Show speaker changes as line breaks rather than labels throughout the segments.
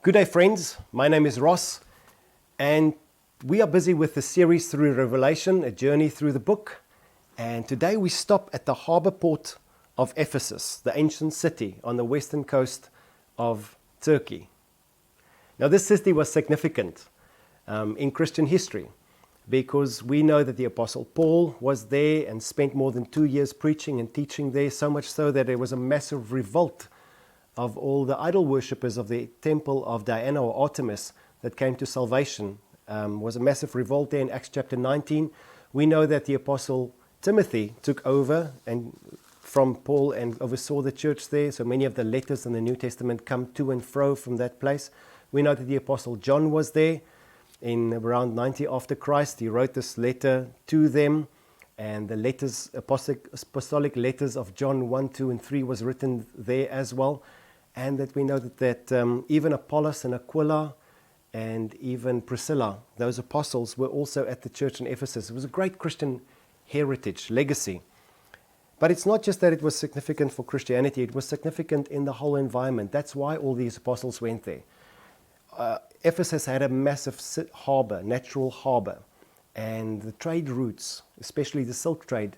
Good day, friends. My name is Ross, and we are busy with the series through Revelation, a journey through the book. And today we stop at the harbor port of Ephesus, the ancient city on the western coast of Turkey. Now, this city was significant in Christian history because we know that the Apostle Paul was there and spent more than 2 years preaching and teaching there, so much so that there was a massive revolt of all the idol worshippers of the temple of Diana or Artemis that came to salvation. Was a massive revolt there in Acts chapter 19. We know that the Apostle Timothy took over and from Paul and oversaw the church there. So many of the letters in the New Testament come to and fro from that place. We know that the Apostle John was there in around 90 after Christ. He wrote this letter to them, and the letters, apostolic letters of John 1, 2, and 3 was written there as well. And that we know that even Apollos and Aquila and even Priscilla, those apostles, were also at the church in Ephesus. It was a great Christian heritage, legacy. But it's not just that it was significant for Christianity, it was significant in the whole environment. That's why all these apostles went there. Ephesus had a massive harbor, natural harbor, and the trade routes, especially the silk trade,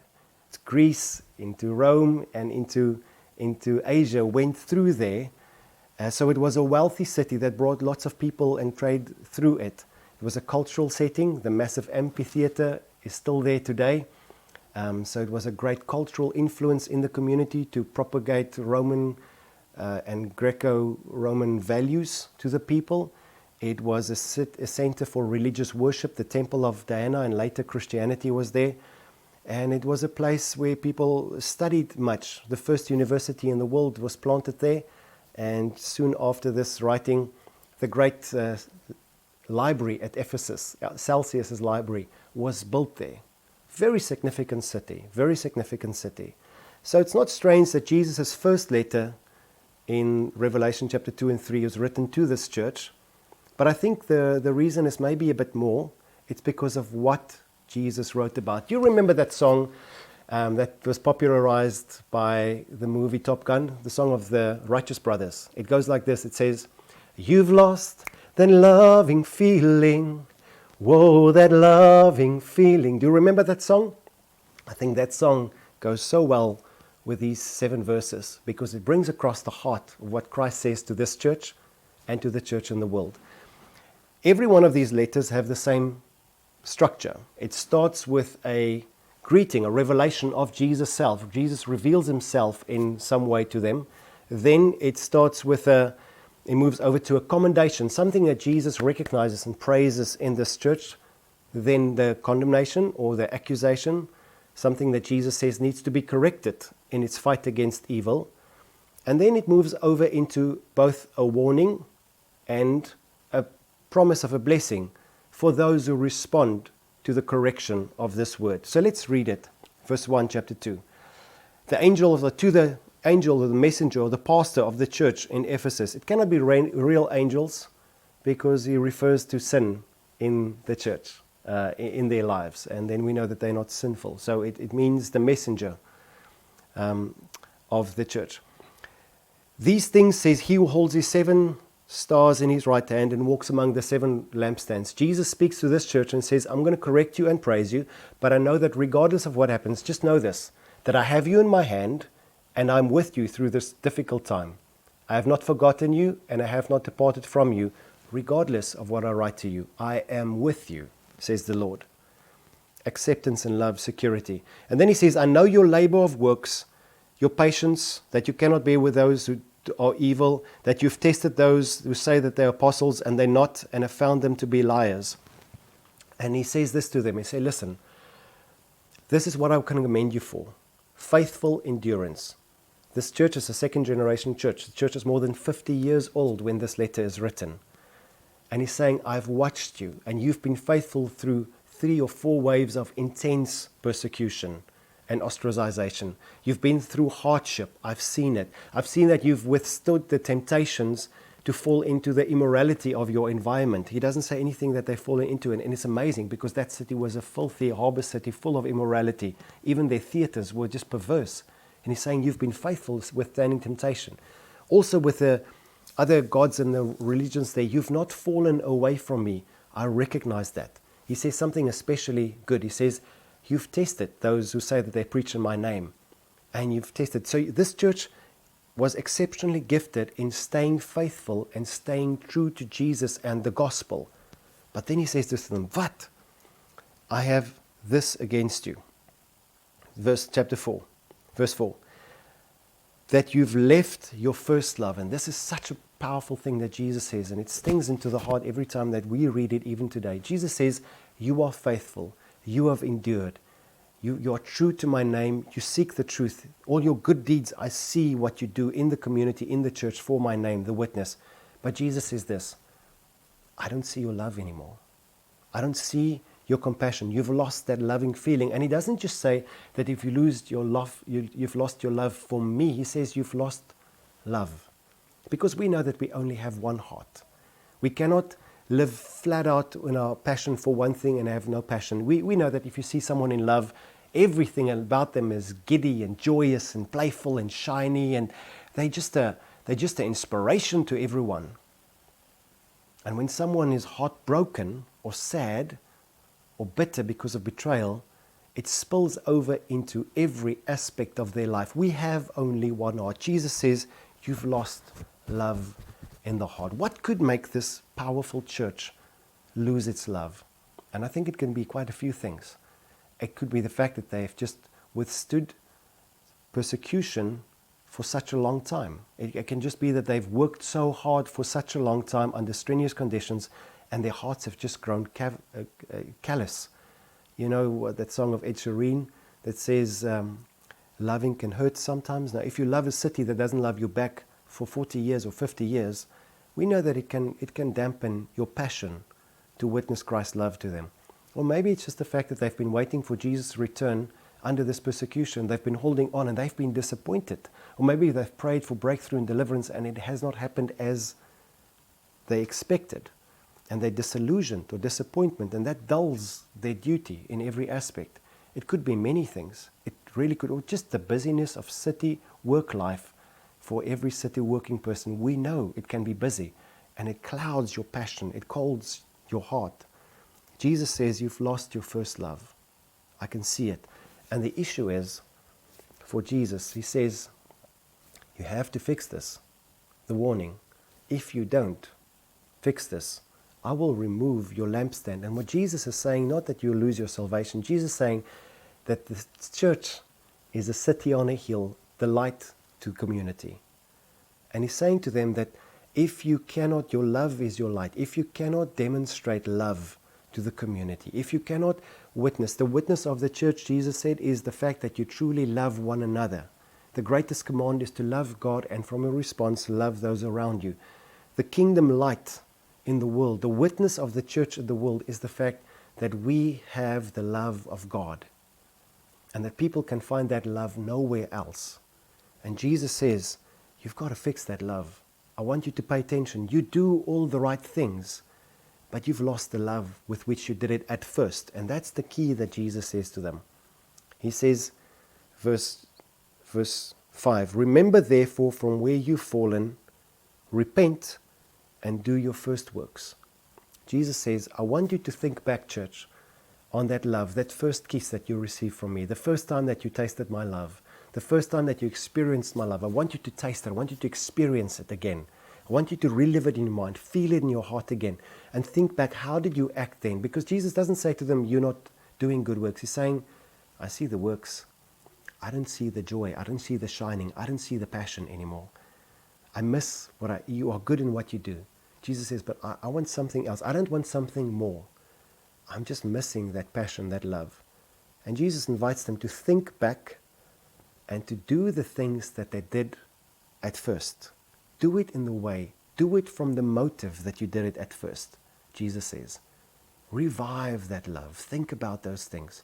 Greece into Rome and into Asia, went through there. So it was a wealthy city that brought lots of people and trade through it. It was a cultural setting. The massive amphitheater is still there today. So it was a great cultural influence in the community to propagate Roman and Greco-Roman values to the people. It was a center for religious worship. The temple of Diana and later Christianity was there. And it was a place where people studied much. The first university in the world was planted there. And soon after this writing, the great library at Ephesus, Celsius's library, was built there. Very significant city, very significant city. So it's not strange that Jesus' first letter in Revelation chapter 2 and 3 was written to this church. But I think the reason is maybe a bit more. It's because of what Jesus wrote about. Do you remember that song that was popularized by the movie Top Gun, the song of the Righteous Brothers? It goes like this. It says, "You've lost that loving feeling. Whoa, that loving feeling." Do you remember that song? I think that song goes so well with these 7 verses because it brings across the heart of what Christ says to this church and to the church in the world. Every one of these letters have the same structure. It starts with a greeting, a revelation of Jesus' self. Jesus reveals himself in some way to them. Then it starts with it moves over to a commendation, something that Jesus recognizes and praises in this church. Then the condemnation or the accusation, something that Jesus says needs to be corrected in its fight against evil. And then it moves over into both a warning and a promise of a blessing for those who respond to the correction of this word. So let's read it. Verse 1, chapter 2. To the angel or the messenger or the pastor of the church in Ephesus. It cannot be real angels because he refers to sin in the church, in their lives. And then we know that they're not sinful. So it means the messenger of the church. These things says he who holds his 7 stars in his right hand and walks among the 7 lampstands. Jesus speaks to this church and says, I'm going to correct you and praise you, but I know that regardless of what happens, just know this, that I have you in my hand and I'm with you through this difficult time. I have not forgotten you and I have not departed from you, regardless of what I write to you. I am with you, says the Lord. Acceptance and love, security. And then he says, I know your labor of works, your patience, that you cannot bear with those who are evil, that you've tested those who say that they're apostles and they're not, and have found them to be liars. And he says this to them. He says, listen, this is what I can commend you for. Faithful endurance. This church is a 2nd generation church. The church is more than 50 years old when this letter is written. And he's saying, I've watched you and you've been faithful through 3 or 4 waves of intense persecution and ostracization. You've been through hardship. I've seen it. I've seen that you've withstood the temptations to fall into the immorality of your environment. He doesn't say anything that they've fallen into, and it's amazing because that city was a filthy harbor city full of immorality. Even their theaters were just perverse. And he's saying you've been faithful withstanding temptation. Also with the other gods and the religions there. You've not fallen away from me. I recognize that. He says something especially good. He says, you've tested those who say that they preach in my name. And you've tested. So this church was exceptionally gifted in staying faithful and staying true to Jesus and the gospel. But then he says this to them, but I have this against you. Chapter 4, verse 4. That you've left your first love. And this is such a powerful thing that Jesus says, and it stings into the heart every time that we read it, even today. Jesus says, you are faithful, you have endured, you are true to my name, you seek the truth. All your good deeds, I see what you do in the community, in the church, for my name, the witness. But Jesus says this, I don't see your love anymore. I don't see your compassion. You've lost that loving feeling. And he doesn't just say that if you lose your love, you've lost your love for me. He says you've lost love. Because we know that we only have one heart. We cannot live flat out in our passion for one thing and have no passion. We know that if you see someone in love, everything about them is giddy and joyous and playful and shiny, and they're just an inspiration to everyone. And when someone is heartbroken or sad or bitter because of betrayal, it spills over into every aspect of their life. We have only one heart. Jesus says, you've lost love in the heart. What could make this powerful church lose its love? And I think it can be quite a few things. It could be the fact that they've just withstood persecution for such a long time. It can just be that they've worked so hard for such a long time under strenuous conditions, and their hearts have just grown callous. You know that song of Ed Sheeran that says, loving can hurt sometimes. Now, if you love a city that doesn't love you back for 40 years or 50 years, we know that it can dampen your passion to witness Christ's love to them. Or maybe it's just the fact that they've been waiting for Jesus' return under this persecution. They've been holding on and they've been disappointed. Or maybe they've prayed for breakthrough and deliverance and it has not happened as they expected. And they're disillusioned or disappointment, and that dulls their duty in every aspect. It could be many things. It really could, or just the busyness of city work life for every city working person. We know it can be busy, and it clouds your passion. It colds your heart. Jesus says you've lost your first love. I can see it. And the issue is, for Jesus, he says, you have to fix this. The warning, if you don't fix this, I will remove your lampstand. And what Jesus is saying, not that you'll lose your salvation. Jesus is saying that the church is a city on a hill, the light to community. And he's saying to them that if you cannot, your love is your light. If you cannot demonstrate love to the community, if you cannot witness, the witness of the church, Jesus said, is the fact that you truly love one another. The greatest command is to love God and from a response, love those around you. The kingdom light in the world, the witness of the church in the world is the fact that we have the love of God and that people can find that love nowhere else. And Jesus says, you've got to fix that love. I want you to pay attention. You do all the right things, but you've lost the love with which you did it at first. And that's the key that Jesus says to them. He says, verse 5, remember therefore from where you've fallen, repent and do your first works. Jesus says, I want you to think back, church, on that love, that first kiss that you received from me, the first time that you tasted my love, the first time that you experienced my love. I want you to taste it. I want you to experience it again. I want you to relive it in your mind, feel it in your heart again, and think back, how did you act then? Because Jesus doesn't say to them, you're not doing good works. He's saying, I see the works. I don't see the joy. I don't see the shining. I don't see the passion anymore. I miss you are good in what you do. Jesus says, but I want something else. I don't want something more. I'm just missing that passion, that love. And Jesus invites them to think back and to do the things that they did at first. Do it in the way. Do it from the motive that you did it at first, Jesus says. Revive that love. Think about those things.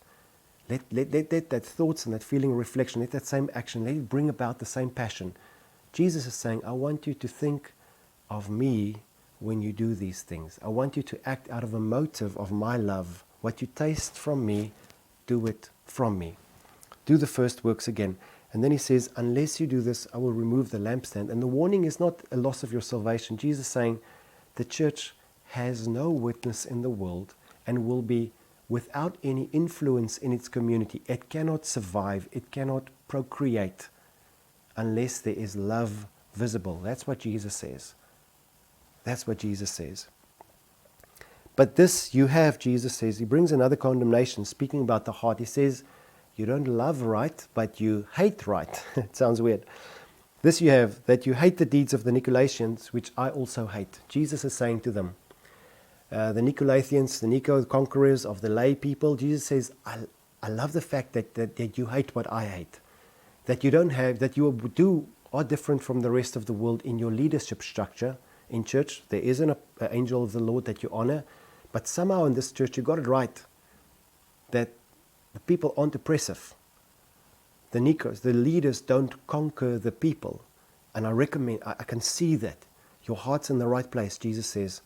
Let that thoughts and that feeling reflection, let that same action, let it bring about the same passion. Jesus is saying, I want you to think of me when you do these things. I want you to act out of a motive of my love. What you taste from me, do it from me. Do the first works again. And then he says, unless you do this, I will remove the lampstand. And the warning is not a loss of your salvation. Jesus is saying the church has no witness in the world and will be without any influence in its community. It cannot survive. It cannot procreate unless there is love visible. That's what Jesus says. That's what Jesus says. But this you have, Jesus says, he brings another condemnation, speaking about the heart. He says, you don't love right, but you hate right. It sounds weird. This you have, that you hate the deeds of the Nicolaitans, which I also hate. Jesus is saying to them, the Nicolaitans, the conquerors of the lay people, Jesus says, I love the fact that you hate what I hate. That you don't have, that you are different from the rest of the world in your leadership structure. In church, there is an angel of the Lord that you honor, but somehow in this church you got it right, that the people aren't oppressive. The leaders don't conquer the people. And I can see that. Your heart's in the right place. Jesus says,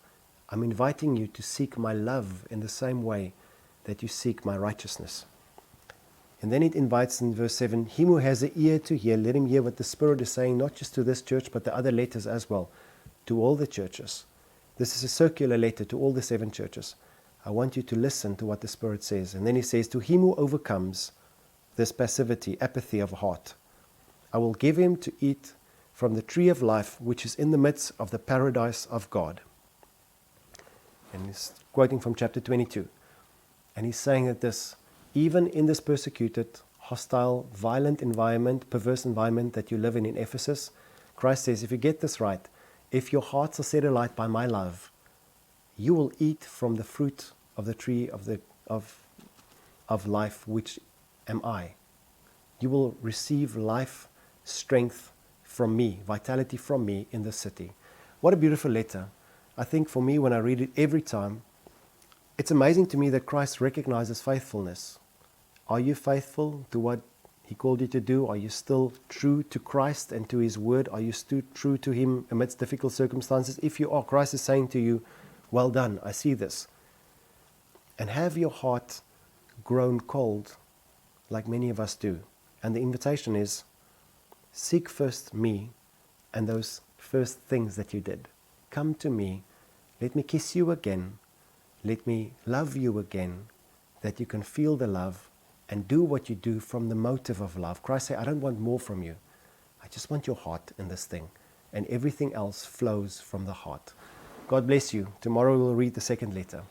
I'm inviting you to seek my love in the same way that you seek my righteousness. And then it invites in verse 7, him who has an ear to hear, let him hear what the Spirit is saying, not just to this church, but the other letters as well, to all the churches. This is a circular letter to all the 7 churches. I want you to listen to what the Spirit says. And then he says, to him who overcomes this passivity, apathy of heart, I will give him to eat from the tree of life, which is in the midst of the paradise of God. And he's quoting from chapter 22. And he's saying that even in this persecuted, hostile, violent environment, perverse environment that you live in Ephesus, Christ says, if you get this right, if your hearts are set alight by my love, you will eat from the fruit of the tree of life, which am I. You will receive life, strength from me, vitality from me in this city. What a beautiful letter. I think for me, when I read it every time, it's amazing to me that Christ recognizes faithfulness. Are you faithful to what he called you to do? Are you still true to Christ and to his word? Are you still true to him amidst difficult circumstances? If you are, Christ is saying to you, well done, I see this. And have your heart grown cold like many of us do? And the invitation is, seek first me and those first things that you did. Come to me, let me kiss you again, let me love you again, that you can feel the love and do what you do from the motive of love. Christ said, I don't want more from you. I just want your heart in this thing. And everything else flows from the heart. God bless you. Tomorrow we'll read the second letter.